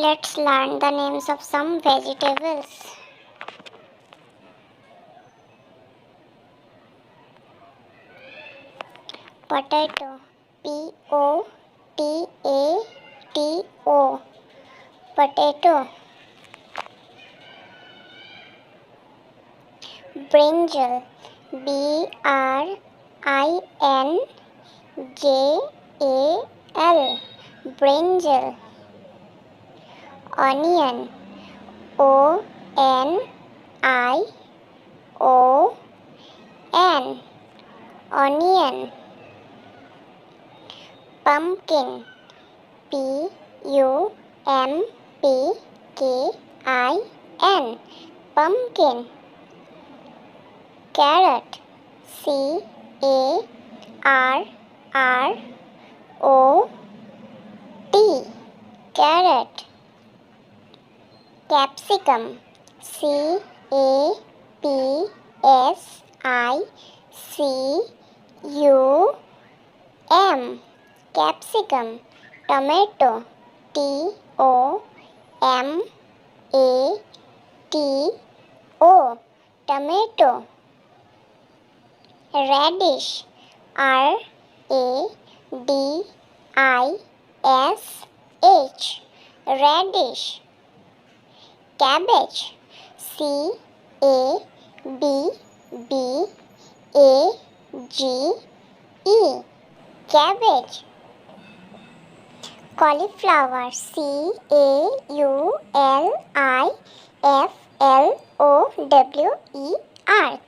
Let's learn the names of some vegetables. Potato. Potato. Potato. Brinjal. Brinjal. Brinjal. Onion. Onion. Onion. Pumpkin. Pumpkin. Pumpkin. Carrot. Carrot. Carrot. Capsicum. Capsicum. Capsicum. Tomato. Tomato. Tomato. Radish. Radish. Radish. Cabbage. Cabbage. Cabbage. Cauliflower. Cauliflower.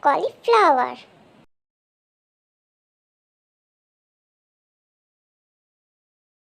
Cauliflower.